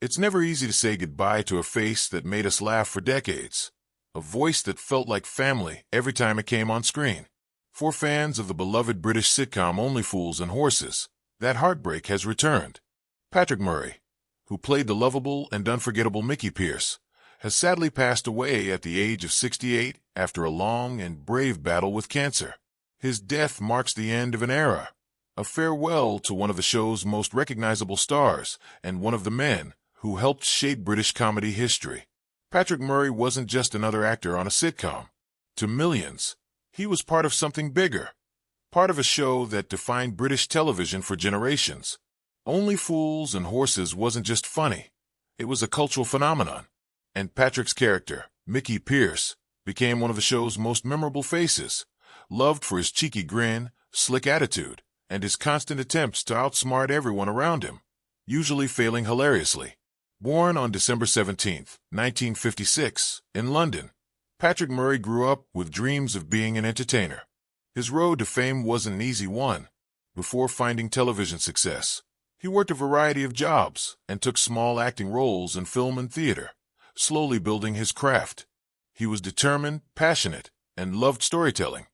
It's never easy to say goodbye to a face that made us laugh for decades, a voice that felt like family every time it came on screen. For fans of the beloved British sitcom Only Fools and Horses, that heartbreak has returned. Patrick Murray, who played the lovable and unforgettable Mickey Pearce, has sadly passed away at the age of 68 after a long and brave battle with cancer. His death marks the end of an era, a farewell to one of the show's most recognizable stars and one of the men who helped shape British comedy history. Patrick Murray wasn't just another actor on a sitcom. To millions, he was part of something bigger, part of a show that defined British television for generations. Only Fools and Horses wasn't just funny, it was a cultural phenomenon. And Patrick's character, Mickey Pearce, became one of the show's most memorable faces, loved for his cheeky grin, slick attitude, and his constant attempts to outsmart everyone around him, usually failing hilariously. Born on December 17, 1956, in London, Patrick Murray grew up with dreams of being an entertainer. His road to fame wasn't an easy one. Before finding television success, he worked a variety of jobs and took small acting roles in film and theater, slowly building his craft. He was determined, passionate, and loved storytelling,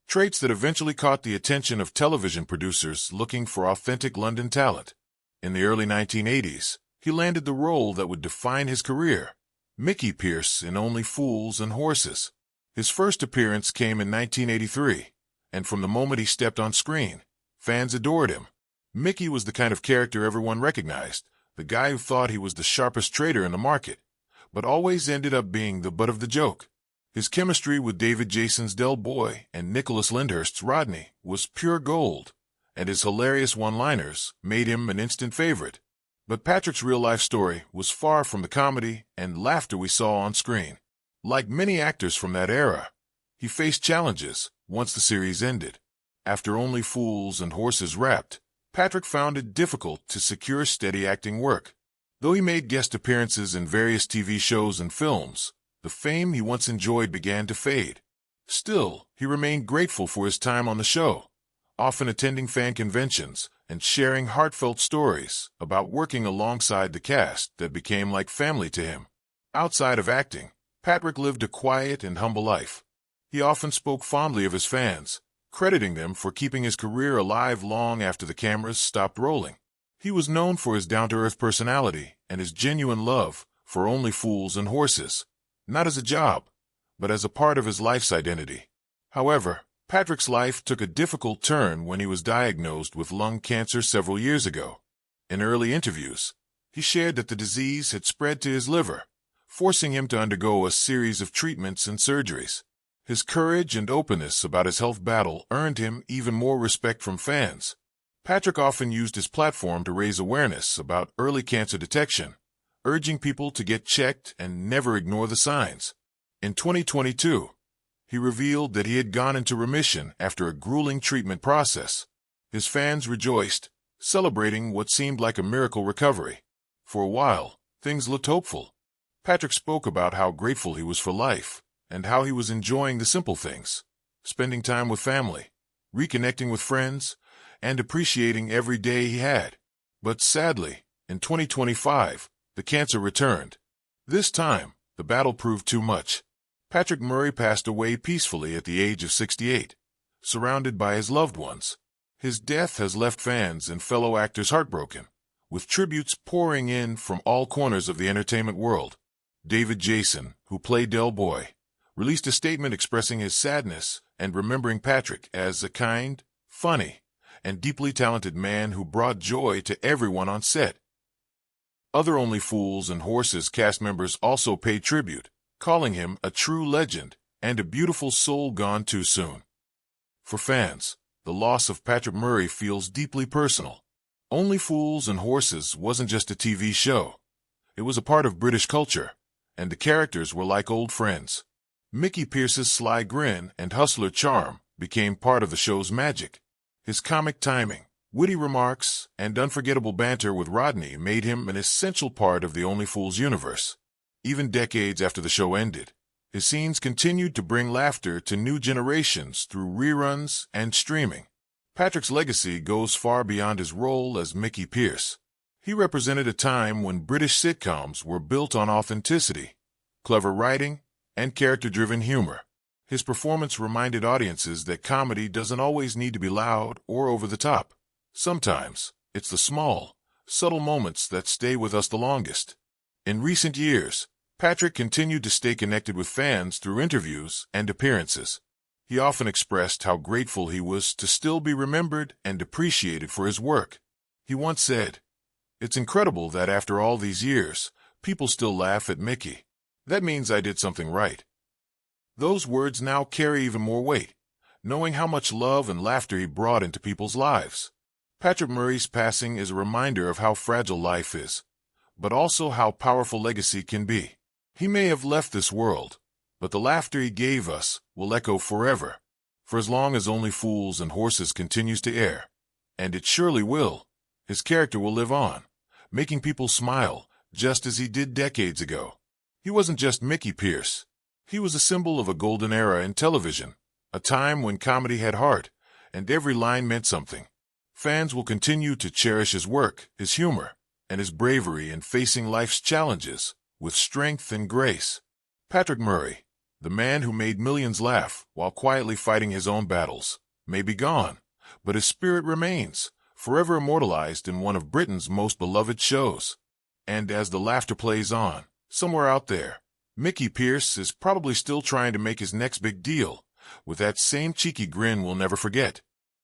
traits that eventually caught the attention of television producers looking for authentic London talent. In the early 1980s, he landed the role that would define his career, Mickey Pearce in Only Fools and Horses. His first appearance came in 1983, and from the moment he stepped on screen, fans adored him. Mickey was the kind of character everyone recognized, the guy who thought he was the sharpest trader in the market, but always ended up being the butt of the joke. His chemistry with David Jason's Del Boy and Nicholas Lyndhurst's Rodney was pure gold, and his hilarious one-liners made him an instant favorite. But Patrick's real-life story was far from the comedy and laughter we saw on screen. Like many actors from that era, he faced challenges once the series ended. After Only Fools and Horses wrapped, Patrick found it difficult to secure steady acting work. Though he made guest appearances in various TV shows and films, the fame he once enjoyed began to fade. Still, he remained grateful for his time on the show, often attending fan conventions and sharing heartfelt stories about working alongside the cast that became like family to him. Outside of acting, Patrick lived a quiet and humble life. He often spoke fondly of his fans, crediting them for keeping his career alive long after the cameras stopped rolling. He was known for his down-to-earth personality and his genuine love for Only Fools and Horses, not as a job, but as a part of his life's identity. However, Patrick's life took a difficult turn when he was diagnosed with lung cancer several years ago. In early interviews, he shared that the disease had spread to his liver, forcing him to undergo a series of treatments and surgeries. His courage and openness about his health battle earned him even more respect from fans. Patrick often used his platform to raise awareness about early cancer detection, urging people to get checked and never ignore the signs. In 2022, he revealed that he had gone into remission after a grueling treatment process. His fans rejoiced, celebrating what seemed like a miracle recovery. For a while, things looked hopeful. Patrick spoke about how grateful he was for life and how he was enjoying the simple things, spending time with family, reconnecting with friends, and appreciating every day he had. But sadly, in 2025, the cancer returned. This time, the battle proved too much. Patrick Murray passed away peacefully at the age of 68, surrounded by his loved ones. His death has left fans and fellow actors heartbroken, with tributes pouring in from all corners of the entertainment world. David Jason, who played Del Boy, released a statement expressing his sadness and remembering Patrick as a kind, funny, and deeply talented man who brought joy to everyone on set. Other Only Fools and Horses cast members also paid tribute, calling him a true legend and a beautiful soul gone too soon. For fans, the loss of Patrick Murray feels deeply personal. Only Fools and Horses wasn't just a TV show. It was a part of British culture, and the characters were like old friends. Mickey Pearce's sly grin and hustler charm became part of the show's magic. His comic timing, witty remarks, and unforgettable banter with Rodney made him an essential part of the Only Fools universe. Even decades after the show ended, his scenes continued to bring laughter to new generations through reruns and streaming. Patrick's legacy goes far beyond his role as Mickey Pearce. He represented a time when British sitcoms were built on authenticity, clever writing, and character-driven humor. His performance reminded audiences that comedy doesn't always need to be loud or over the top. Sometimes, it's the small, subtle moments that stay with us the longest. In recent years, Patrick continued to stay connected with fans through interviews and appearances. He often expressed how grateful he was to still be remembered and appreciated for his work. He once said, "It's incredible that after all these years, people still laugh at Mickey. That means I did something right." Those words now carry even more weight, knowing how much love and laughter he brought into people's lives. Patrick Murray's passing is a reminder of how fragile life is, but also how powerful legacy can be. He may have left this world, but the laughter he gave us will echo forever, for as long as Only Fools and Horses continues to air. And it surely will. His character will live on, making people smile just as he did decades ago. He wasn't just Mickey Pearce. He was a symbol of a golden era in television, a time when comedy had heart, and every line meant something. Fans will continue to cherish his work, his humor, and his bravery in facing life's challenges with strength and grace. Patrick Murray, the man who made millions laugh while quietly fighting his own battles, may be gone, but his spirit remains, forever immortalized in one of Britain's most beloved shows. And as the laughter plays on, somewhere out there, Mickey Pearce is probably still trying to make his next big deal, with that same cheeky grin we'll never forget.